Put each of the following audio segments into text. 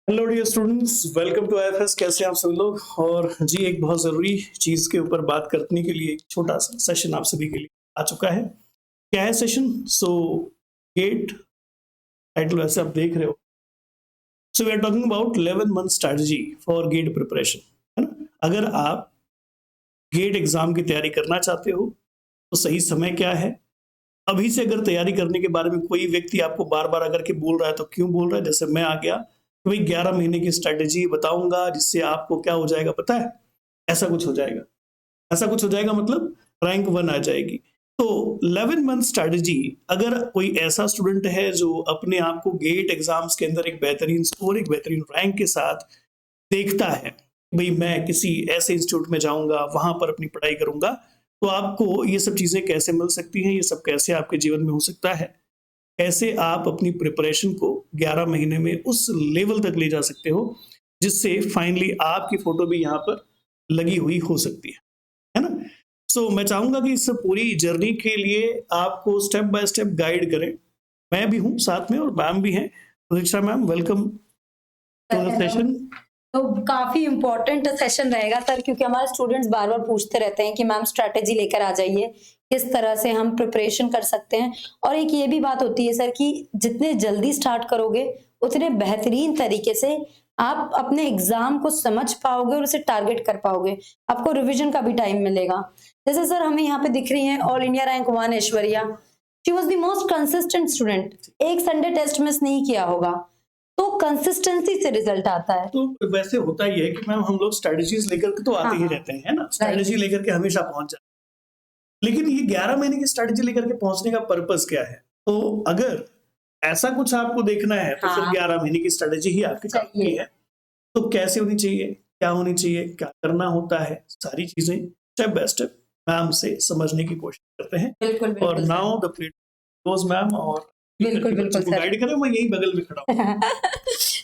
Hello dear students, welcome to IFS. कैसे हैं आप सभी लोग। और जी एक बहुत ज़रूरी चीज़ के ऊपर बात करने के लिए एक छोटा सा सेशन आप सभी के लिए आ चुका है। क्या है सेशन? गेट टाइटल वैसे आप देख रहे हो। We are talking about 11 month strategy for GATE preparation, है ना। अगर आप गेट एग्जाम की तैयारी करना चाहते हो तो सही समय क्या है। अभी से अगर तैयारी करने के बारे में कोई व्यक्ति आपको बार बार अगर के बोल रहा है तो क्यों बोल रहा है। जैसे मैं आ गया तो भाई 11 महीने की स्ट्रेटेजी बताऊंगा जिससे आपको क्या हो जाएगा पता है। ऐसा कुछ हो जाएगा। ऐसा कुछ हो जाएगा मतलब रैंक 1 आ जाएगी। तो 11 मंथ स्ट्रेटेजी, अगर कोई ऐसा स्टूडेंट है जो अपने आप को गेट एग्जाम्स के अंदर एक बेहतरीन स्कोर, एक बेहतरीन रैंक के साथ देखता है, भाई मैं किसी ऐसे इंस्टीट्यूट में जाऊंगा, वहां पर अपनी पढ़ाई करूंगा, तो आपको ये सब चीजें कैसे मिल सकती हैं, ये सब कैसे आपके जीवन में हो सकता है, कैसे आप अपनी प्रिपरेशन को 11 महीने में उस लेवल तक ले जा सकते हो जिससे फाइनली आपकी फोटो भी यहाँ पर लगी हुई हो सकती है ना। मैं चाहूंगा कि इस पूरी जर्नी के लिए आपको स्टेप बाय स्टेप गाइड करें। मैं भी हूँ साथ में और मैम भी हैं। Pratiksha ma'am, welcome to the session. तो काफी इम्पोर्टेंट सेशन रहेगा सर, क्योंकि हमारे स्टूडेंट्स बार बार पूछते रहते हैं कि मैम स्ट्रैटेजी लेकर आ जाइए, किस तरह से हम प्रिपरेशन कर सकते हैं। और एक ये भी बात होती है सर कि जितने जल्दी स्टार्ट करोगे उतने बेहतरीन तरीके से आप अपने एग्जाम को समझ पाओगे और उसे टारगेट कर पाओगे। आपको रिवीजन का भी टाइम मिलेगा। जैसे सर हमें यहाँ पे दिख रही है all India rank 1 Aishwarya. She was the most consistent student. एक संडे टेस्ट मिस नहीं किया होगा, तो कंसिस्टेंसी से रिजल्ट आता है। तो वैसे होता ही है कि मैम हम लोग स्ट्रेटजीज लेकर के तो आते ही रहते हैं, है ना। स्ट्रेटजी लेकर के हमेशा पहुंच जाते हैं, लेकिन ये 11 महीने की स्ट्रेटजी लेकर के पहुंचने का पर्पस क्या है। तो अगर ऐसा कुछ आपको देखना है तो फिर 11 महीने की स्ट्रेटजी ही आपके काम की है। तो कैसे होनी चाहिए, क्या होनी चाहिए, क्या करना होता है, सारी चीजें स्टेप बाय स्टेप मैम से समझने की कोशिश करते हैं। बिल्कुल, बिल्कुल, और नाउ द प्लेट मैम, और बिल्कुल बिल्कुल सर गाइड करें, मैं यही बगल में खड़ा हूँ।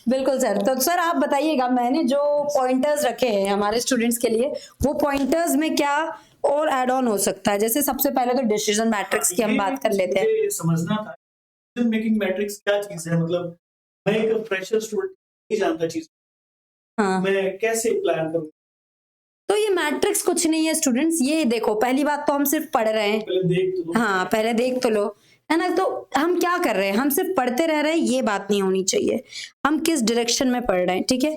बिल्कुल सर। तो सर आप बताइएगा, मैंने जो पॉइंटर्स रखे हैं हमारे स्टूडेंट्स के लिए, वो पॉइंटर्स में क्या और ऐड ऑन हो सकता है। जैसे सबसे पहले तो डिसीजन मैट्रिक्स की हम बात कर लेते हैं। समझना था डिसीजन मेकिंग मैट्रिक्स क्या चीज है। मतलब मैं एक फ्रेशर स्टूडेंट नहीं जानता चीज, मैं कैसे प्लान करूं। तो ये मैट्रिक्स कुछ नहीं है स्टूडेंट्स। ये देखो, पहली बात तो हम सिर्फ पढ़ रहे हैं, पहले देख तो लो। हाँ पहले देख तो लो, है ना। तो हम क्या कर रहे हैं, हम सिर्फ पढ़ते रह रहे हैं, ये बात नहीं होनी चाहिए। हम किस डायरेक्शन में पढ़ रहे हैं, ठीक है,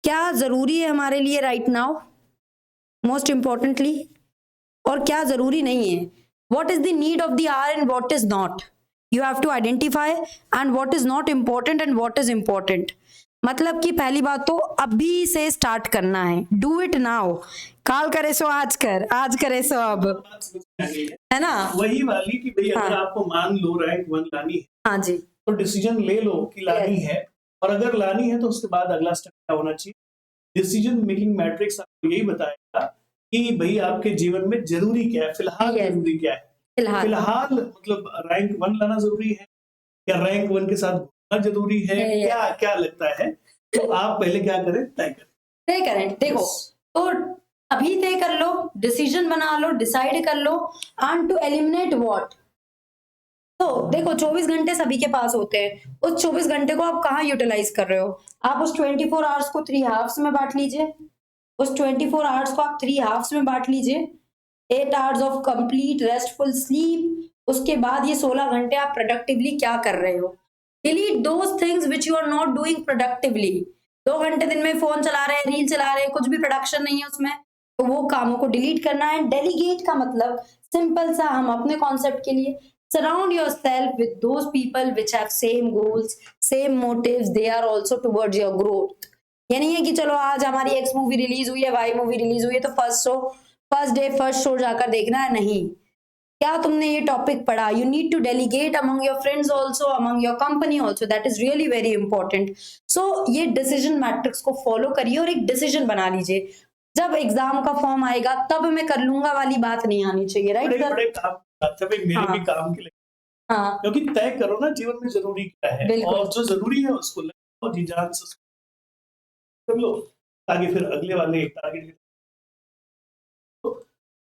क्या जरूरी है हमारे लिए राइट नाउ मोस्ट इंपॉर्टेंटली, और क्या जरूरी नहीं है। What is the need of the hour and what is not. You have to identify and what is not important and what is important. मतलब कि पहली बात तो अभी से स्टार्ट करना है। Do it now. काल करे सो आज कर, आज करे सो अब, है ना। वही वाली कि भाई अगर आपको मान लो रैंक 1 लानी है, हाँ जी, तो डिसीजन ले लो कि लानी है। और अगर लानी है तो उसके बाद अगला स्टेप क्या होना चाहिए। डिसीजन मेकिंग मैट्रिक्स आपको यही बताएगा कि भाई आपके जीवन में जरूरी क्या है, फिलहाल जरूरी क्या है। फिलहाल मतलब रैंक 1 लाना जरूरी है या रैंक 1 के साथ घूमना जरूरी है, क्या क्या लगता है। तो आप पहले क्या करें, तय करें। देखो, तो अभी तय कर लो, डिसीजन बना लो, डिसाइड कर लो, एंड टू एलिमिनेट व्हाट। तो देखो 24 घंटे सभी के पास होते हैं। उस 24 घंटे को आप कहाँ यूटिलाइज कर रहे हो। आप उस 24 आवर्स को 3 हाफ्स में बांट लीजिए। उस 24 आवर्स को आप 3 हाफ्स में बांट लीजिए। 8 hours of complete restful sleep. उसके बाद ये 16 घंटे आप प्रोडक्टिवली क्या कर रहे हो। Delete those things which you are not doing productively. 2 घंटे दिन में फोन चला रहे हैं, रील चला रहे हैं, कुछ भी प्रोडक्शन नहीं है उसमें, तो वो कामों को डिलीट करना है। डेलीगेट का मतलब सिंपल सा, हम अपने कॉन्सेप्ट के लिए surround yourself with those people which have same goals, same motives, they are also towards your growth। ये नहीं है कि चलो आज हमारी एक्स मूवी रिलीज हुई है, वाई मूवी रिलीज हुई है, तो फर्स्ट डे फर्स्ट शो जाकर देखना है। नहीं, क्या तुमने ये टॉपिक पढ़ा। You need to delegate among your friends also, among your company also, that is really very important. So ये डिसीजन मैट्रिक्स को फॉलो करिए और एक डिसीजन बना लीजिए। जब एग्जाम का फॉर्म आएगा तब मैं कर लूंगा वाली बात नहीं आनी चाहिए, राइट सर। मेरे भी काम के लिए, क्योंकि तय करो ना जीवन में जरूरी क्या है, और जो जरूरी है उसको लो, जी जान से कर लो, ताकि फिर अगले वाले टारगेट।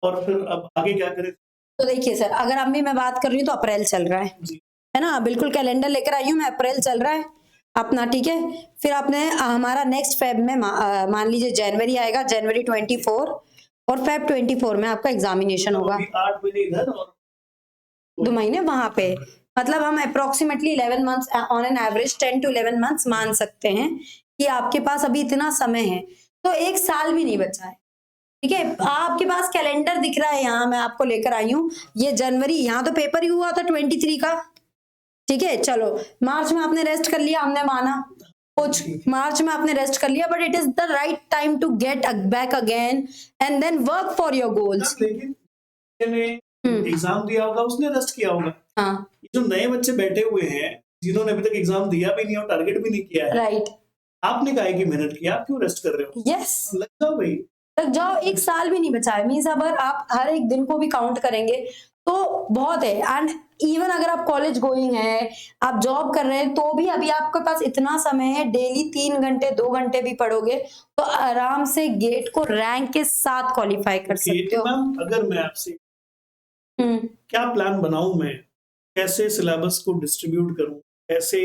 और फिर अब आगे क्या करें। तो देखिए सर, अगर अभी मैं बात कर रही हूँ तो अप्रैल चल रहा है ना, बिल्कुल कैलेंडर लेकर आई हूँ मैं, अप्रैल चल रहा है। अपना, ठीक है। फिर आपने हमारा नेक्स्ट फेब में मान लीजिए जनवरी आएगा, जनवरी 24 और फेब 24 में आपका एग्जामिनेशन होगा। 8 महीने इधर और 2 महीने वहां पे, मतलब हम approximately 11 months on an average 10 to 11 months मान सकते हैं कि आपके पास अभी इतना समय है। तो 1 साल भी नहीं बचा है, ठीक है। आपके पास कैलेंडर दिख रहा है, यहाँ मैं आपको लेकर आई हूँ, ये जनवरी, यहाँ तो पेपर ही हुआ था 23 का, ठीक है। चलो मार्च में आपने रेस्ट कर लिया, हमने माना कुछ मार्च में आपने रेस्ट कर लिया, but it is the right time to get back again and then work for your goals. लेकिन एग्जाम दिया होगा उसने रेस्ट किया होगा। हाँ, ये जो नए बच्चे बैठे हुए हैं जिन्होंने अभी तक एग्जाम दिया भी नहीं और टारगेट भी नहीं किया है, राइट, आपने कहा है कि मेहनत की, आप क्यों रेस्ट कर रहे हो? यस, लग जाओ भाई, लग जाओ। 1 साल भी नहीं बचा है, मीन्स अगर आप हर एक दिन को भी काउंट करेंगे तो बहुत है। एंड इवन अगर आप कॉलेज गोइंग है, आप जॉब कर रहे हैं, तो भी अभी आपके पास इतना समय है, डेली 3 घंटे 2 घंटे भी पढ़ोगे तो आराम से गेट को रैंक के साथ क्वालिफाई कर सकते हो। मैम अगर मैं आपसे क्या प्लान बनाऊं, मैं कैसे सिलेबस को डिस्ट्रीब्यूट करूं, कैसे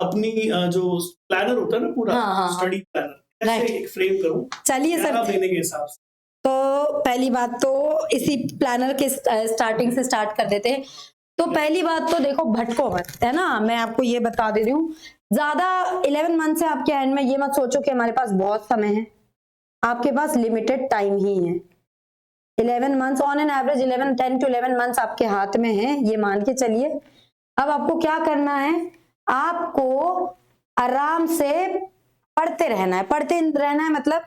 अपनी जो प्लानर होता है ना पूरा, स्टडी प्लानर, कैसे एक फ्रेम करूं, चलिए सर, देने के हिसाब से। तो पहली बात तो इसी प्लानर के स्टार्टिंग से स्टार्ट कर देते हैं। तो पहली बात तो देखो, भटको मत, है ना। मैं आपको ये बता दे रही हूँ, ज्यादा 11 मंथ से आपके एंड में ये मत सोचो कि हमारे पास बहुत समय है, आपके पास लिमिटेड टाइम ही है। 11 months on an average 10 to 11 months आपके हाथ में है, ये मान के चलिए। अब आपको क्या करना है, आपको आराम से पढ़ते रहना है। पढ़ते रहना है मतलब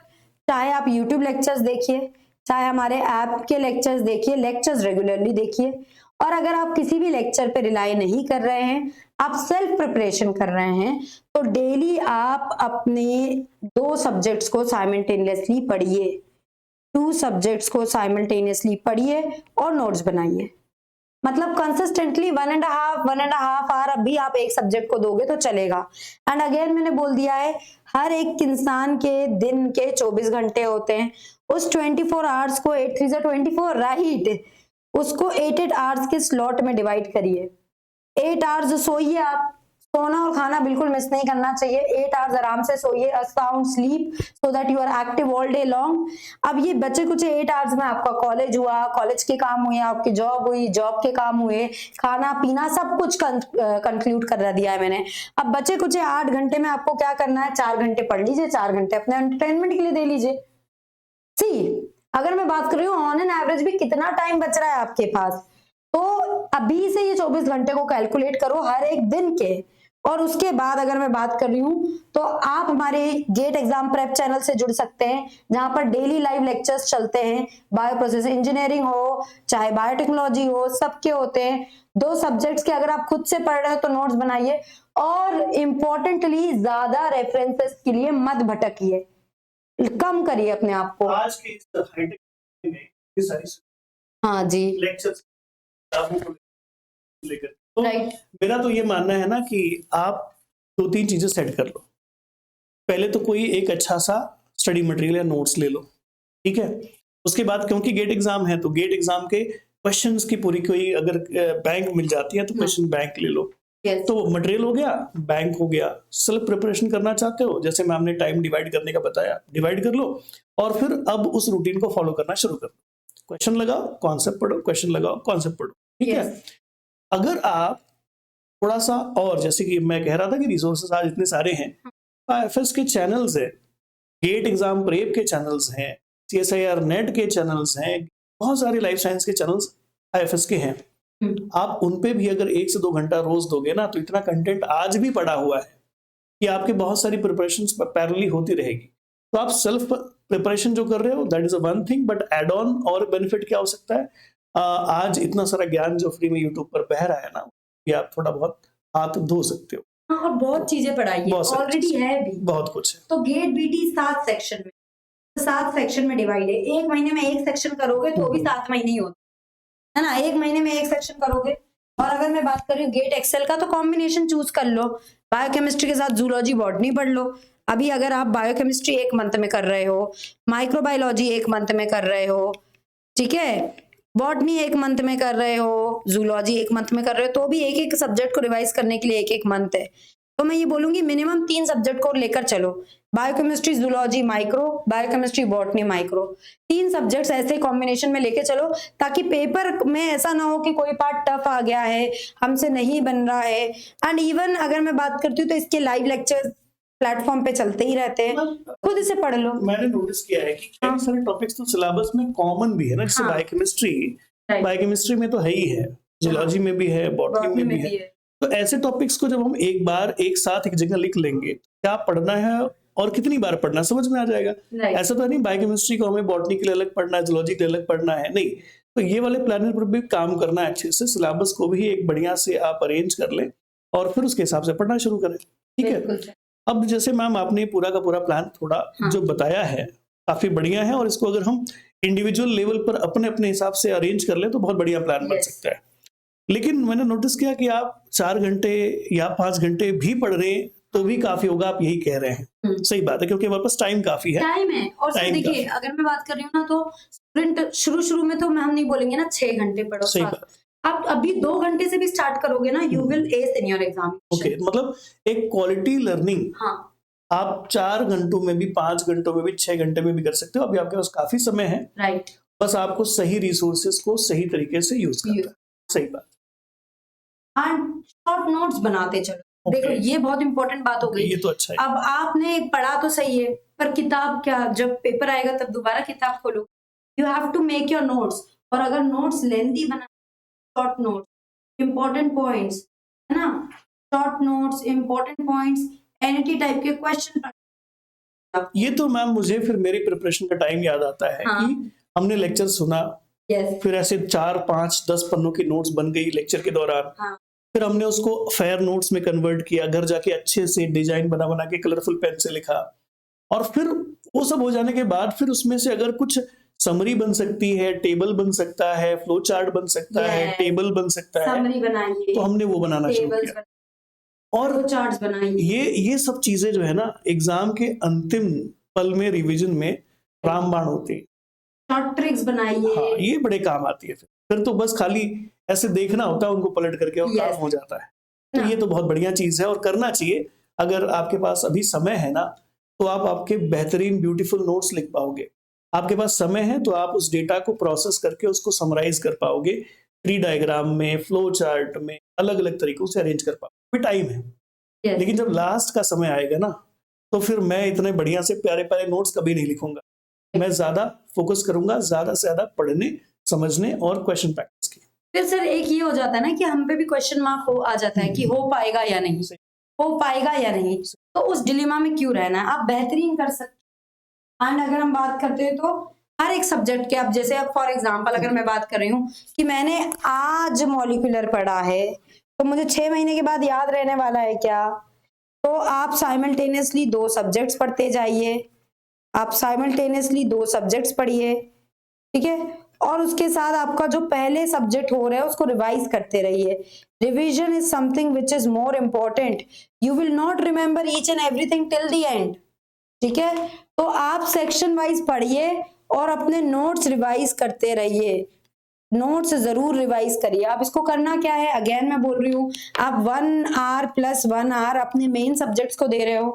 चाहे आप YouTube लेक्चर्स देखिए, चाहे हमारे ऐप के लेक्चर्स देखिए, लेक्चर्स रेगुलरली देखिए। और अगर आप किसी भी लेक्चर पे रिलाई नहीं कर रहे हैं, आप सेल्फ प्रिपरेशन कर रहे हैं, तो डेली आप अपने 2 सब्जेक्ट्स को साइमल्टेनियसली पढ़िए, 2 सब्जेक्ट्स को साइमल्टेनियसली पढ़िए और नोट्स बनाइए। मतलब कंसिस्टेंटली 1.5 आवर अब भी आप एक सब्जेक्ट को दोगे तो चलेगा। एंड अगेन मैंने बोल दिया है, हर एक इंसान के दिन के 24 घंटे होते हैं, उस 24 आवर्स को 8 3 24, राइट, उसको 8 आवर्स के स्लॉट में डिवाइड करिए। 8 आवर्स सोइए आप, सोना और खाना बिल्कुल मिस नहीं करना चाहिए। 8 आवर्स आराम से सोइए, a sound sleep, so that you are active all day long. अब ये बचे कुछ 8 आवर्स में आपका कॉलेज हुआ, कॉलेज के काम हुए, आपकी जॉब हुई, जॉब के काम हुए, खाना पीना सब कुछ कंक्लूड कर दिया है मैंने। अब बचे कुछ 8 घंटे में आपको क्या करना है, 4 घंटे पढ़ लीजिए, 4 घंटे अपने एंटरटेनमेंट के लिए दे लीजिए। सी, अगर मैं बात कर रही हूँ ऑन एन एवरेज भी कितना टाइम बच रहा है आपके पास, तो अभी से ये 24 घंटे को कैलकुलेट करो हर एक दिन के। और उसके बाद अगर मैं बात कर रही हूँ तो आप हमारे गेट एग्जाम प्रेप चैनल से जुड़ सकते हैं, जहां पर डेली लाइव लेक्चर्स चलते हैं। बायो प्रोसेस इंजीनियरिंग हो चाहे बायोटेक्नोलॉजी हो, सबके होते हैं। 2 सब्जेक्ट्स के अगर आप खुद से पढ़ रहे हो तो नोट्स बनाइए, और इम्पोर्टेंटली ज्यादा रेफरेंसेस के लिए मत भटकिए, कम करिए अपने आप को। आज के इस हाईटेक में ये सारी हाँ जी, लेक्चर्स लेकर, तो राइट, मेरा तो ये मानना है ना कि आप 2-3 चीजें सेट कर लो। पहले तो कोई एक अच्छा सा स्टडी मटेरियल या नोट्स ले लो, ठीक है। उसके बाद क्योंकि गेट एग्जाम है तो गेट एग्जाम के क्वेश्चंस की पूरी, कोई अगर बैंक मिल जाती है तो क्वेश्चन बैंक ले लो। तो मटेरियल हो गया, बैंक हो गया। सेल्फ प्रिपरेशन करना चाहते हो, जैसे मैम ने टाइम डिवाइड करने का बताया, डिवाइड कर लो और फिर अब उस रूटीन को फॉलो करना शुरू कर दो। क्वेश्चन लगाओ, कॉन्सेप्ट पढ़ो, क्वेश्चन लगाओ, कॉन्सेप्ट पढ़ो, ठीक है। अगर आप थोड़ा सा, और जैसे कि मैं कह रहा था कि रिसोर्सेज आज इतने सारे हैं, IFS के चैनल्स है, गेट एग्जाम प्रेप के चैनल्स हैं, CSIR नेट के चैनल्स हैं, बहुत सारे लाइफ साइंस के चैनल्स IFS के हैं। आप उन पे भी अगर 1 से 2 घंटा रोज दोगे ना, तो इतना कंटेंट आज भी पड़ा हुआ है कि आपके बहुत सारी प्रिपरेशंस पैरेलली होती रहेगी। तो आप सेल्फ प्रिपरेशन जो कर रहे हो, that is a one thing, but add on और बेनिफिट क्या हो सकता है, आज इतना सारा ज्ञान जो फ्री में यूट्यूब पर बह रहा है ना, ये आप थोड़ा बहुत हाथ धो सकते हो। हाँ, और बहुत चीजें पढ़ाई है, ऑलरेडी है भी, बहुत कुछ है। तो गेट बीटी 7 सेक्शन में, 7 सेक्शन में डिवाइड है। 1 महीने में 1 सेक्शन करोगे तो भी 7 महीने ही होते है ना। 1 महीने में 1 सेक्शन करोगे। और अगर मैं बात कर रही हूँ गेट एक्सेल का, तो कॉम्बिनेशन चूज कर लो, बायोकेमिस्ट्री के साथ जूलॉजी बॉटनी पढ़ लो। अभी अगर आप बायोकेमिस्ट्री 1 मंथ में कर रहे हो, माइक्रोबायोलॉजी 1 मंथ में कर रहे हो, ठीक है, बॉटनी 1 मंथ में कर रहे हो, जूलॉजी 1 मंथ में कर रहे हो, तो भी एक एक सब्जेक्ट को रिवाइज करने के लिए 1-1 मंथ है। तो मैं ये बोलूंगी मिनिमम 3 सब्जेक्ट को लेकर चलो, biochemistry, zoology micro, biochemistry botany micro, 3 subjects ऐसे कॉम्बिनेशन में लेके चलो, ताकि पेपर में ऐसा ना हो कि कोई पार्ट टफ आ गया है, हमसे नहीं बन रहा है। एंड इवन अगर मैं बात करती हूँ तो इसके लाइव लेक्चर प्लेटफॉर्म पे चलते ही रहते हैं, खुद इसे पढ़ लो। मैंने नोटिस किया है कि हाँ। कई सारे टॉपिक्स तो सिलेबस में कॉमन भी है ना, जैसे हाँ। बायोकेमिस्ट्री में तो है ही है, जूलॉजी में भी है, बॉटनी में भी है। तो ऐसे टॉपिक्स को जब हम एक बार एक साथ एक जगह लिख लेंगे, क्या पढ़ना है और कितनी बार पढ़ना समझ में आ जाएगा। ऐसा तो नहीं बायोकेमिस्ट्री को हमें बॉटनी के लिए अलग पढ़ना है, जूलॉजी के लिए अलग पढ़ना है, नहीं। तो ये वाले प्लानर पर भी काम करना है अच्छे से, सिलेबस को भी एक बढ़िया से आप अरेंज कर लें और फिर उसके हिसाब से पढ़ना शुरू करें, ठीक है। अब जैसे मैम आपने पूरा का पूरा प्लान थोड़ा जो बताया है काफी बढ़िया है, और इसको अगर हम इंडिविजुअल लेवल पर अपने अपने हिसाब से अरेंज कर ले तो बहुत बढ़िया प्लान बन सकता है। लेकिन मैंने नोटिस किया कि आप 4 घंटे या 5 घंटे भी पढ़ रहे हैं तो भी काफी होगा, आप यही कह रहे हैं। सही बात है, क्योंकि हमारे पास टाइम काफी है। टाइम है। और सर देखिए, अगर मैं बात कर रही हूँ ना, तो स्प्रिंट शुरू में तो हम नहीं बोलेंगे ना 6 घंटे पढ़ो, सही बात। आप अभी 2 घंटे से भी स्टार्ट करोगे ना, you will S in your exam. Okay, मतलब एक क्वालिटी लर्निंग आप 4 घंटों में भी, 5 घंटों में भी, 6 घंटे में भी कर सकते हो। अभी आपके पास काफी समय है, राइट। बस आपको सही रिसोर्सेज को सही तरीके से यूज करना है। सही बात। एंड शॉर्ट नोट्स बनाते चलो। देखो ये बहुत इंपॉर्टेंट बात हो गई। ये तो अच्छा है। अब आपने पढ़ा तो सही है, पर किताब क्या, जब पेपर आएगा तब दोबारा किताब खोलो, you have to make your notes. और अगर नोट्स लेंथी बना, शॉर्ट नोट्स, इंपॉर्टेंट पॉइंट्स, है ना, short notes, important points, NET type के क्वेश्चन। ये तो मैम मुझे फिर मेरी प्रिपरेशन का टाइम याद आता है कि हमने लेक्चर सुना, फिर ऐसे 4, 5, 10 पन्नों की नोट्स बन गई लेक्चर के दौरान। फिर हमने उसको फेयर नोट्स में कन्वर्ट किया, घर जाके अच्छे से डिजाइन बना बना के कलरफुल पेन से लिखा, और फिर वो सब हो जाने के बाद फिर उसमें से अगर कुछ समरी बन सकती है, टेबल बन सकता है, फ्लो चार्ट बन सकता है, टेबल बन सकता है, समरी बनाइए, तो हमने वो बनाना शुरू किया। और चार्ट्स बनाइए। ये सब चीजें जो है ना, एग्जाम के अंतिम पल में रिवीजन में रामबाण होती है। शॉर्ट ट्रिक्स बनाइए। हाँ, ये बड़े काम आती है। फिर तो बस खाली ऐसे देखना होता है उनको पलट करके और काम हो जाता है। तो ये तो बहुत बढ़िया चीज है और करना चाहिए। अगर आपके पास अभी समय है ना, तो आप आपके बेहतरीन ब्यूटीफुल नोट्स लिख पाओगे। आपके पास समय है तो आप उस डेटा को प्रोसेस करके उसको समराइज कर पाओगे, ट्री डायग्राम में, फ्लो चार्ट में, अलग अलग तरीकों से अरेंज कर पाओगे। टाइम है। लेकिन जब लास्ट का समय आएगा ना, तो फिर मैं इतने बढ़िया से प्यारे प्यारे नोट्स कभी नहीं लिखूंगा। मैं ज्यादा फोकस करूंगा ज्यादा से ज्यादा पढ़ने, समझने और क्वेश्चन प्रैक्टिस की। फिर सर एक ये हो जाता है ना कि हम पे भी क्वेश्चन मार्क आ जाता है कि हो पाएगा या नहीं, हो पाएगा या नहीं। तो उस डिलेमा में क्यों रहना है, आप बेहतरीन कर सकते। एंड अगर हम बात करते हैं तो हर एक सब्जेक्ट के, आप जैसे अब फॉर एग्जांपल अगर मैं बात कर रही हूँ कि मैंने आज मॉलिक्यूलर पढ़ा है, तो मुझे 6 महीने के बाद याद रहने वाला है क्या? तो आप साइमल्टेनियसली 2 सब्जेक्ट्स पढ़ते जाइए, आप साइमल्टेनियसली 2 सब्जेक्ट्स पढ़िए, ठीक है। और उसके साथ आपका जो पहले सब्जेक्ट हो रहा है उसको रिवाइज करते रहिए। Revision is something which is more important. You will not remember each and everything till the end, ठीक है। तो आप सेक्शन वाइज पढ़िए और अपने नोट्स रिवाइज करते रहिए। नोट्स जरूर रिवाइज करिए। आप इसको करना क्या है, अगेन मैं बोल रही हूँ, आप 1 आवर प्लस 1 आवर अपने मेन सब्जेक्ट्स को दे रहे हो,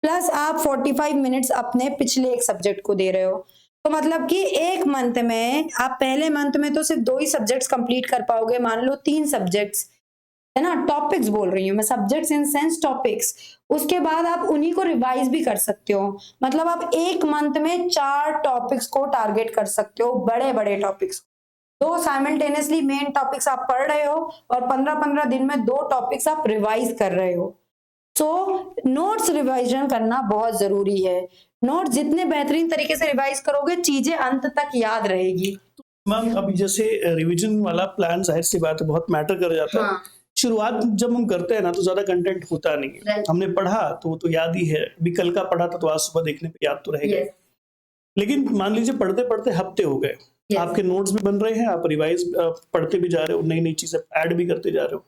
प्लस आप 45 मिनट्स अपने पिछले एक सब्जेक्ट को दे रहे हो। तो मतलब कि एक मंथ में आप पहले मंथ में तो सिर्फ 2 ही सब्जेक्ट्स कंप्लीट कर पाओगे, मान लो 3 सब्जेक्ट्स है ना, टॉपिक्स बोल रही हूँ मैं, सब्जेक्ट्स इन सेंस टॉपिक्स। उसके बाद आप उन्हीं को रिवाइज भी कर सकते हो। मतलब आप एक मंथ में 4 टॉपिक्स को टारगेट कर सकते हो, बड़े बड़े टॉपिक्स। 2 साइमल्टेनियसली मेन टॉपिक्स आप पढ़ रहे हो और 15-15 दिन में 2 टॉपिक्स आप रिवाइज कर रहे हो। तो नोट्स रिवाइजन करना बहुत जरूरी है। नोट्स जितने बेहतरीन तरीके से रिवाइज करोगे, चीजें अंत तक याद रहेगी। मैम अभी जैसे रिवीजन वाला प्लान जाहिर सी बात है बहुत मैटर कर जाता है। शुरुआत जब हम करते हैं ना तो ज्यादा कंटेंट होता नहीं है। हमने पढ़ा तो वो तो याद ही है, अभी कल का पढ़ा था तो आज सुबह देखने पे याद तो रहेगा। लेकिन मान लीजिए पढ़ते पढ़ते हफ्ते हो गए, आपके नोट्स भी बन रहे हैं, आप रिवाइज पढ़ते भी जा रहे हो, नई नई चीजें ऐड भी करते जा रहे हो,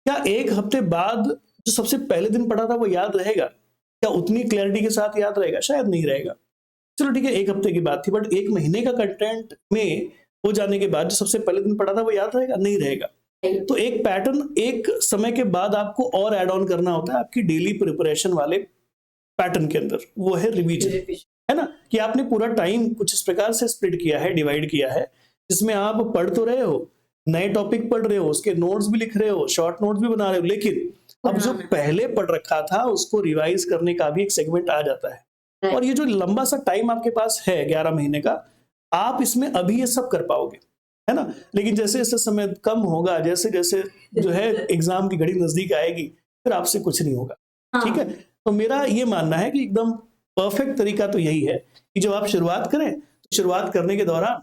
क्या एक हफ्ते बाद जो सबसे पहले दिन पढ़ा था वो याद रहेगा? क्या उतनी क्लैरिटी के साथ याद रहेगा? शायद नहीं रहेगा। चलो ठीक है, एक हफ्ते की बात थी, बट 1 महीने का कंटेंट में हो जाने के बाद जो सबसे पहले दिन पढ़ा था वो याद रहेगा? नहीं रहेगा। तो एक पैटर्न एक समय के बाद आपको और ऐड ऑन करना होता है आपकी डेली प्रिपरेशन वाले पैटर्न के अंदर, वो है रिवीजन, है ना? कि आपने पूरा टाइम कुछ इस प्रकार से स्प्लिट किया है, डिवाइड किया है, जिसमें आप पढ़ तो रहे हो, नए टॉपिक पढ़ रहे हो, उसके नोट्स भी लिख रहे हो, शॉर्ट नोट्स भी बना रहे हो, लेकिन अब जो पहले पढ़ रखा था उसको रिवाइज करने का भी एक सेगमेंट आ जाता है। और ये जो लंबा सा टाइम आपके पास है 11 महीने का, आप इसमें अभी ये सब कर पाओगे, है ना? लेकिन जैसे जैसे समय कम होगा, जैसे जैसे जो है एग्जाम की घड़ी नजदीक आएगी, फिर आपसे कुछ नहीं होगा। ठीक है, तो मेरा ये मानना है कि एकदम परफेक्ट तरीका तो यही है कि जब आप शुरुआत करें तो शुरुआत करने के दौरान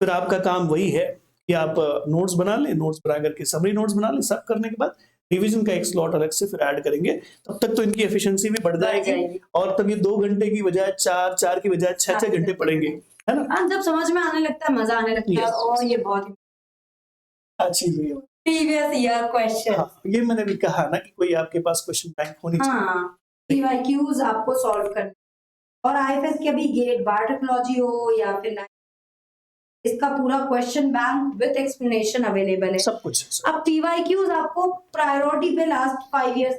फिर आपका काम वही है कि आप नोट्स बना लें, नोट्स बना करके समरी नोट्स बना लें, सब करने के बाद रिवीजन का एक स्लॉट अलग से फिर ऐड करेंगे, तब तक तो इनकी एफिशिएंसी भी बढ़ जाएगी और तब ये 2 घंटे की बजाय 4 की बजाय 6 घंटे पढ़ेंगे, है ना? जब समझ में आने लगता है, मजा आने लगता है। और ये बहुत अच्छी हुई है। प्रीवियस ईयर क्वेश्चन, हाँ, ये मैंने भी कहा ना कि कोई आपके पास क्वेश्चन बैंक होनी चाहिए। पीवाईक्यूज आपको सॉल्व करना, और आईएफएस के भी गेट बार टेक्नोलॉजी हो या फिर इसका पूरा question bank with explanation available है, सब कुछ। अब पीवाईक्यूज आपको प्रायोरिटी पे लास्ट 5 इयर्स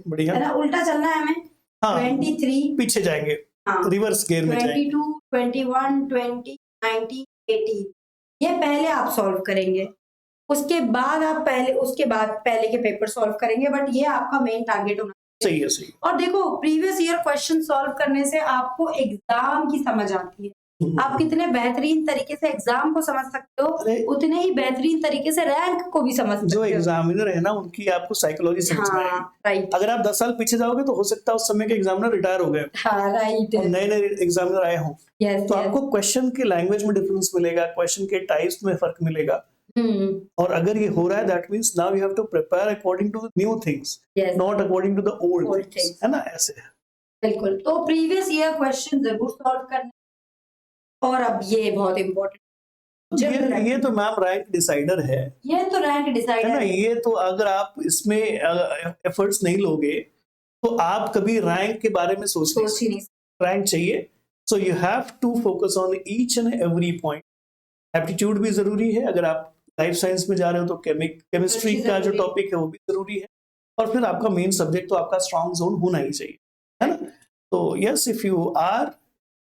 बढ़िया, है ना? उल्टा चलना है हमें। हाँ, 23 पीछे जाएंगे, हाँ, रिवर्स गेयर में जाएंगे। 22, 21, 20, 19, 18 ये पहले आप सॉल्व करेंगे, उसके बाद आप पहले के पेपर सॉल्व करेंगे, बट ये आपका मेन टारगेट होना सही है, सही। और देखो प्रीवियस ईयर क्वेश्चन सॉल्व करने से आपको एग्जाम की समझ आती है, आप कितने बेहतरीन तरीके से एग्जाम को समझ सकते हो, उतने ही बेहतरीन तरीके से रैंक को भी समझ सकते हो। जो एग्जामिनर है ना, उनकी आपको साइकोलॉजी समझ में आएगी। राइट, अगर आप 10 साल पीछे जाओगे तो हो सकता है उस समय के एग्जामिनर रिटायर हो गए, राइट, और नए नए एग्जामिनर आए हों, तो आपको क्वेश्चन के लैंग्वेज में डिफरेंस मिलेगा, क्वेश्चन के टाइप्स में फर्क मिलेगा। और अगर ये हो रहा है, that means now you have to prepare according to the new things, not according to the old things, है ना? ऐसे बिल्कुल। तो प्रीवियस ईयर क्वेश्चन जरूर सॉल्व करना, और अब ये बहुत इंपॉर्टेंट, ये तो मैम रैंक डिसाइडर है, ये तो रैंक डिसाइडर है ना? ये तो अगर आप इसमें एफर्ट्स नहीं लोगे तो आप कभी रैंक के बारे में सोच ही नहीं। रैंक चाहिए, so you have to focus on each and every point. Aptitude भी जरूरी है, अगर आप लाइफ साइंस में जा रहे हो तो केमिस्ट्री का जो टॉपिक है वो भी जरूरी है, और फिर आपका मेन सब्जेक्ट तो आपका स्ट्रॉन्ग जोन होना ही चाहिए, है ना? तो yes, if you are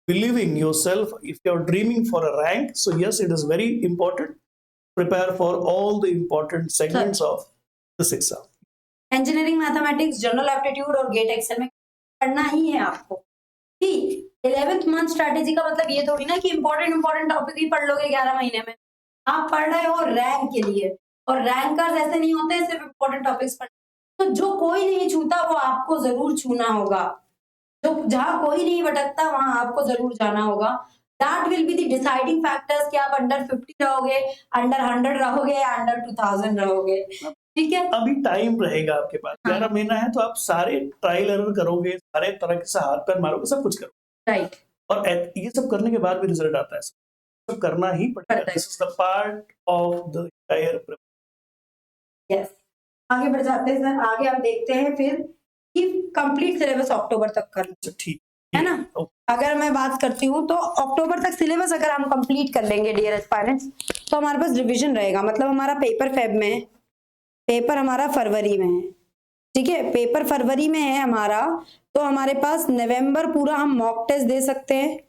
believing yourself, if you're dreaming for a rank, so yes, it is very important, prepare for all the important segments of this exam. Engineering, mathematics, general aptitude और gate Excel में पढ़ना ही है आपको। ठीक, 11th month strategy का मतलब ये थोड़ी ना कि इंपॉर्टेंट टॉपिक ही पढ़ लोगे 11 महीने में, आप पढ़ रहे हो रैंक के लिए, और रैंकर्स ऐसे नहीं होते सिर्फ इंपॉर्टेंट टॉपिक्स पढ़, तो जो कोई नहीं छूता वो आपको जरूर छूना होगा, तो जहां कोई नहीं भटकता वहां आपको जरूर जाना होगा। That will be the deciding factors कि आप अंडर 50 रहोगे, अंडर 100 रहोगे, अंडर 2000 रहोगे। ठीक है, अभी टाइम रहेगा आपके पास, 11 महीना है, तो आप सारे ट्रायल एरर करोगे, सारे तरह से हाथ पैर मारोगे, सब कुछ करोगे, राइट, और ये सब करने के बाद भी रिजल्ट आता है, सब करना ही पड़ेगा। This is the part of the entire preparation. Yes, आगे बढ़ जाते हैं सर, आगे हम देखते हैं फिर कि कंप्लीट सिलेबस अक्टूबर तक कर लो, ठीक है ना? अगर मैं बात करती हूँ तो अक्टूबर तक सिलेबस अगर हम कंप्लीट कर लेंगे डियर एस्पायरेंट्स, तो हमारे पास रिवीजन रहेगा, मतलब हमारा पेपर फेब में है, पेपर हमारा फरवरी में है, ठीक है, पेपर फरवरी में है हमारा, तो हमारे पास नवंबर पूरा हम मॉक टेस्ट दे सकते हैं,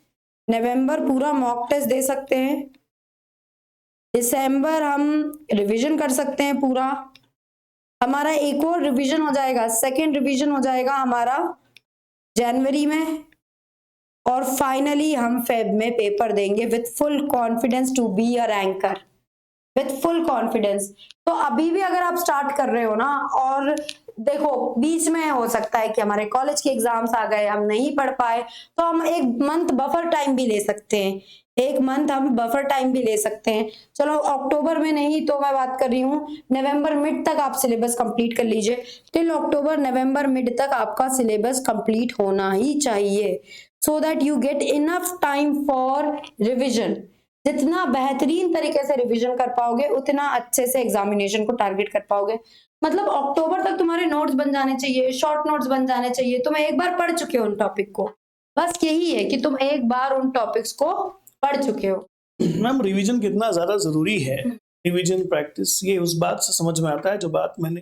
नवंबर पूरा मॉक टेस्ट दे सकते हैं, दिसंबर हम रिवीजन कर सकते हैं पूरा, हमारा एक और रिवीजन हो जाएगा, सेकेंड रिवीजन हो जाएगा हमारा जनवरी में, और फाइनली हम फेब में पेपर देंगे with full confidence to be a ranker, with full confidence. तो अभी भी अगर आप स्टार्ट कर रहे हो ना, और देखो बीच में हो सकता है कि हमारे कॉलेज के एग्जाम्स आ गए, हम नहीं पढ़ पाए, तो हम एक मंथ बफर टाइम भी ले सकते हैं, एक मंथ हम बफर टाइम भी ले सकते हैं। चलो अक्टूबर में नहीं तो मैं बात कर रही हूँ नवंबर मिड तक आप सिलेबस कंप्लीट कर लीजिए, टिल अक्टूबर नवंबर मिड तक आपका सिलेबस कंप्लीट होना ही चाहिए, सो that you get enough time for revision. जितना बेहतरीन तरीके से रिवीजन कर पाओगे उतना अच्छे से एग्जामिनेशन को टारगेट कर पाओगे। मतलब अक्टूबर तक तुम्हारे नोट्स बन जाने चाहिए, शॉर्ट नोट्स बन जाने चाहिए, तुम एक बार पढ़ चुके हो उन टॉपिक को, बस यही है कि तुम एक बार उन टॉपिक्स को पढ़ चुके हो। मैम रिवीजन कितना ज़्यादा ज़रूरी है, रिवीजन प्रैक्टिस, ये उस बात से समझ में आता है जो बात मैंने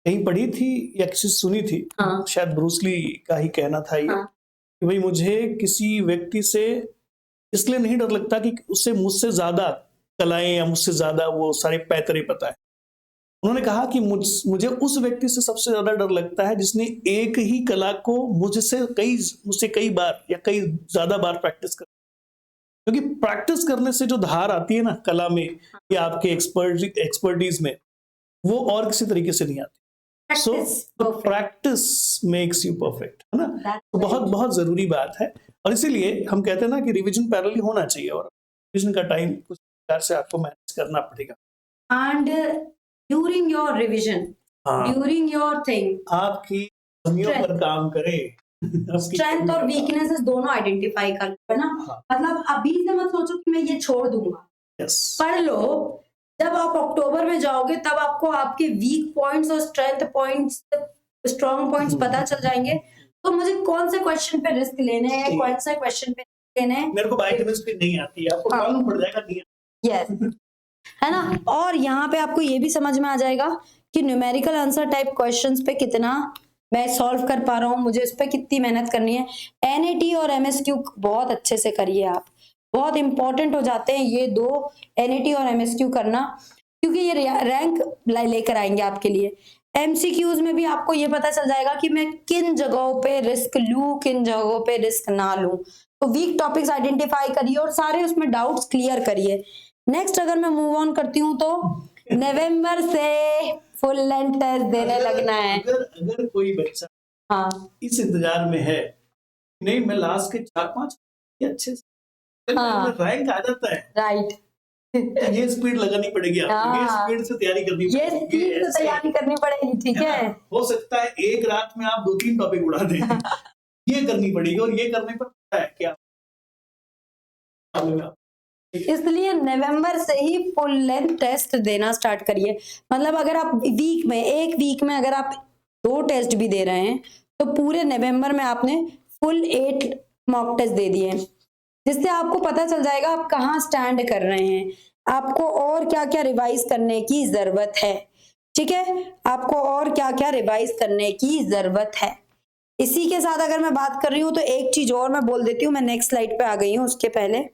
कहीं पढ़ी थी या किसी से सुनी थी। हाँ शायद ब्रूस ली का ही कहना था ये, हाँ कि भाई मुझे किसी व्यक्ति से इसलिए नहीं डर लगता कि उसे मुझसे ज़्यादा कलाएँ या मुझसे ज़्यादा वो सारे पैतरे पता है। उन्होंने कहा कि मुझे उस व्यक्ति से सबसे ज़्यादा डर लगता है जिसने एक ही कला को मुझसे कई बार या कई ज़्यादा बार प्रैक्टिस कर, क्योंकि प्रैक्टिस करने से जो धार आती है ना कला में या आपके एक्सपर्टीज में, वो और किसी तरीके से नहीं आती। So practice makes you perfect, है ना। तो बहुत बहुत जरूरी बात है, और इसीलिए हम कहते हैं ना कि रिवीजन पैरेलली होना चाहिए, और रिवीजन का टाइम कुछ प्रकार से आपको मैनेज करना पड़ेगा। एंड ड्यूरिंग योर रिवीजन, हाँ, ड्यूरिंग योर थिंग, आपकी कमियों पर काम करे, स्ट्रेंथ और वीकनेसेस दोनों आइडेंटिफाई कर लो, है ना। हाँ। मतलब अभी से मत सोचो कि मैं ये छोड़ दूंगा, यस, पढ़ लो। जब आप अक्टूबर में जाओगे तब आपको आपके वीक पॉइंट्स और स्ट्रेंथ पॉइंट्स, स्ट्रॉन्ग पॉइंट्स पता चल जाएंगे। तो मुझे कौन से क्वेश्चन पे रिस्क लेने हैं, कौन से क्वेश्चन पे लेने हैं। मेरे को बायोकेमिस्ट्री नहीं आती है, आपको मालूम पड़ जाएगा नहीं आती। यस, है ना। और यहाँ पे आपको ये भी समझ में आ जाएगा कि न्यूमेरिकल आंसर टाइप क्वेश्चंस पे कितना मैं सॉल्व कर पा रहा हूँ, मुझे इस पे कितनी मेहनत करनी है। एनएटी और एमएसक्यू बहुत अच्छे से करिए आप, बहुत इंपॉर्टेंट हो जाते हैं ये दो, एनएटी और एमएसक्यू करना, क्योंकि ये रैंक लेकर आएंगे आपके लिए। एमसीक्यूज में भी आपको ये पता चल जाएगा कि मैं किन जगहों पे रिस्क लूं, किन जगहों पे रिस्क ना लूं। तो वीक टॉपिक्स आइडेंटिफाई करिए और सारे उसमें डाउट्स क्लियर करिए। नेक्स्ट अगर मैं मूव ऑन करती हूँ तो नवंबर से फुल लेंथ टेस्ट देने लगना है। अगर कोई बच्चा हाँ इस इंतजार में है, नहीं मैं लास्ट के 4-5 अच्छे से हाँ रैंक आ जाता है, राइट, ये स्पीड लगानी पड़ेगी आपको, ये हाँ। स्पीड से तैयारी करनी ये पड़ेगी, स्पीड से ऐसे तैयारी करनी पड़ेगी, ठीक है है। ना? हो सकता है एक रात में आप 2-3 टॉपिक उड़ा दें, ये करनी पड़ेगी, और ये करने पर पता है क्या, इसलिए नवंबर से ही फुल लेंथ टेस्ट देना स्टार्ट करिए। मतलब अगर आप एक वीक में अगर आप 2 टेस्ट भी दे रहे हैं तो पूरे नवंबर में आपने फुल 8 मॉक टेस्ट दे दिए, जिससे आपको पता चल जाएगा आप कहाँ स्टैंड कर रहे हैं, आपको और क्या क्या रिवाइज करने की जरूरत है। ठीक है, आपको और क्या क्या रिवाइज करने की जरूरत है। इसी के साथ अगर मैं बात कर रही हूँ तो एक चीज और मैं बोल देती हूँ, मैं नेक्स्ट स्लाइड पे आ गई हूँ। उसके पहले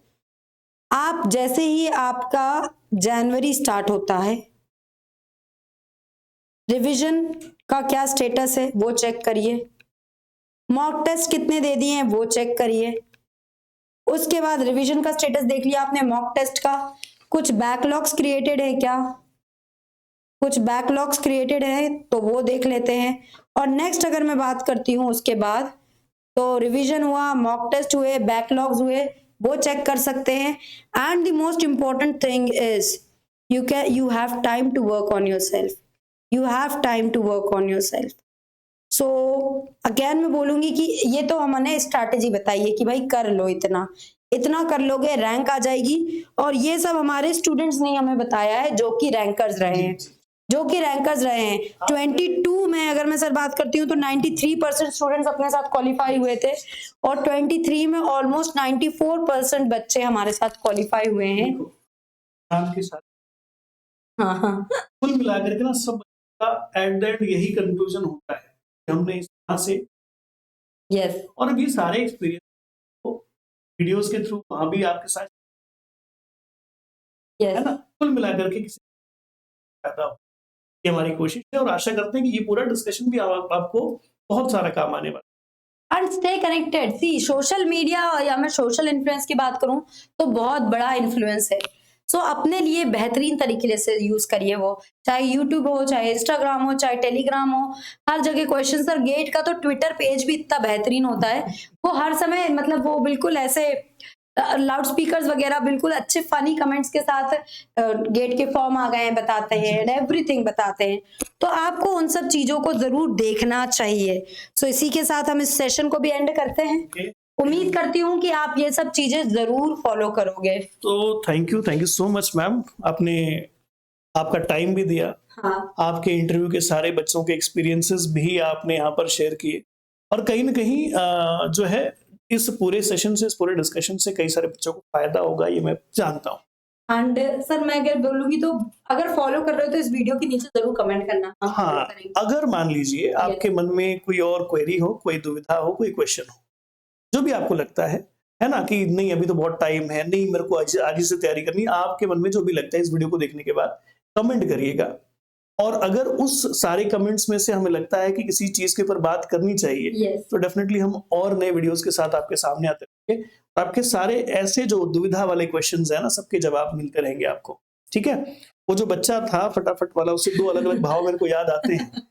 आप जैसे ही आपका जनवरी स्टार्ट होता है, रिवीजन का क्या स्टेटस है वो चेक करिए, मॉक टेस्ट कितने दे दिए हैं वो चेक करिए। उसके बाद रिवीजन का स्टेटस देख लिया आपने, मॉक टेस्ट का कुछ बैकलॉग्स क्रिएटेड है क्या, कुछ बैकलॉग्स क्रिएटेड है तो वो देख लेते हैं। और नेक्स्ट अगर मैं बात करती हूँ उसके बाद, तो रिवीजन हुआ, मॉक टेस्ट हुए, बैकलॉग्स हुए, वो चेक कर सकते हैं। And the most important thing is you have time to work on yourself, you have time to work on yourself. So again मैं बोलूंगी कि ये तो हमने स्ट्रैटेजी बताई है कि भाई कर लो, इतना इतना कर लोगे रैंक आ जाएगी। और ये सब हमारे स्टूडेंट्स ने हमें बताया है जो कि रैंकर्स रहे हैं, 22 में अगर मैं सर बात करती हूँ तो 93% स्टूडेंट्स अपने साथ क्वालिफाई हुए थे, और 23 में ऑलमोस्ट 94% बच्चे हमारे साथ क्वालिफाई हुए हैं। आपके साथ हाँ हाँ, कुल मिलाकर के ना सब का एट द एंड यही कंक्लूजन होता है कि हमने इस तरह से, यस, और अभी सारे एक्सपीरियंस तो वीडियोस के थ्रू वहां भी आपके साथ, है यस। ना, कुल मिलाकर के किसी फायदा हो, ये हमारी कोशिश है, और आशा करते हैं कि ये पूरा डिस्कशन भी आपको बहुत सारा काम आने वाला है। And stay connected. See social media या मैं सोशल इन्फ्लुएंस की बात करूं तो बहुत बड़ा इन्फ्लुएंस है। सो अपने लिए बेहतरीन तरीके से यूज करिए, वो चाहे यूट्यूब हो, चाहे इंस्टाग्राम हो, चाहे टेलीग्राम हो, हर जगह क्वेश्चन सर गेट का तो ट्विटर पेज भी इतना बेहतरीन होता है, वो हर समय मतलब वो बिल्कुल ऐसे लाउड स्पीकर्स वगैरह बिल्कुल अच्छे फनी कमेंट्स के साथ गेट के फॉर्म आ गए हैं बताते हैं, एवरीथिंग बताते हैं। तो आपको उन सब चीजों को जरूर देखना चाहिए। सो इसी के साथ हम इस सेशन को भी एंड करते हैं। उम्मीद करती हूँ कि आप ये सब चीजें जरूर फॉलो करोगे। तो thank you so much ma'am, आपने आपका टाइम भी दिया, हाँ, आपके इंटरव्यू के सारे बच्चों के एक्सपीरियंसेस भी आपने यहाँ पर शेयर किए, और कहीं ना कहीं जो है इस पूरे सेशन से, इस पूरे डिस्कशन से कई सारे बच्चों को फायदा होगा, ये मैं जानता हूँ। एंड सर मैं अगर बोलूंगी तो अगर फॉलो कर रहे हो तो इस वीडियो के नीचे जरूर कमेंट करना, हम follow हाँ, करेंगे। अगर मान लीजिए आपके मन में कोई और क्वेरी हो, कोई दुविधा हो, कोई क्वेश्चन हो, जो भी आपको लगता है ना, कि नहीं अभी तो बहुत टाइम है, नहीं मेरे को आज ही से तैयारी करनी है, आपके मन में जो भी लगता है इस वीडियो को देखने के बाद कमेंट करिएगा। और अगर उस सारे कमेंट्स में से हमें लगता है कि किसी चीज के ऊपर बात करनी चाहिए, Yes. तो डेफिनेटली हम और नए वीडियोस के साथ आपके सामने आते रहेंगे। आपके सारे ऐसे जो दुविधा वाले क्वेश्चंस हैं ना, सबके जवाब मिलते रहेंगे आपको। ठीक है, वो जो बच्चा था फटाफट वाला, उससे दो अलग अलग भाव मेरे को याद आते हैं।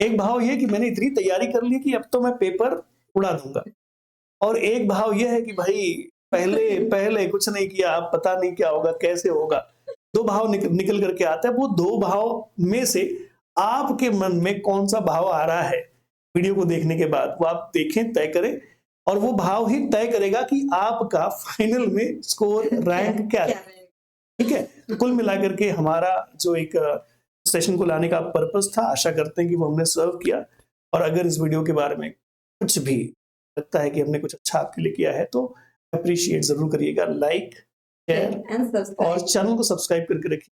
एक भाव ये कि मैंने इतनी तैयारी कर ली कि अब तो मैं पेपर उड़ा दूंगा, और एक भाव ये है कि भाई पहले पहले कुछ नहीं किया, अब पता नहीं क्या होगा, कैसे होगा। दो भाव निकल करके आता है। वो दो भाव में से आपके मन में कौन सा भाव आ रहा है वीडियो को देखने के बाद, वो आप देखें, तय करें, और वो भाव ही तय करेगा कि आपका फाइनल में स्कोर रैंक क्या है। ठीक है, तो कुल मिलाकर के हमारा जो एक सेशन को लाने का पर्पस था, आशा करते हैं कि वो हमने सर्व किया। और अगर इस वीडियो के बारे में कुछ भी लगता है कि हमने कुछ अच्छा आपके लिए किया है, तो अप्रिशिएट जरूर करिएगा, लाइक, शेयर और चैनल को सब्सक्राइब करके रखिए।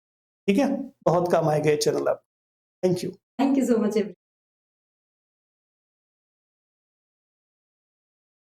ठीक है, बहुत काम आएगा ये चैनल आपको। Thank you. Thank you so much.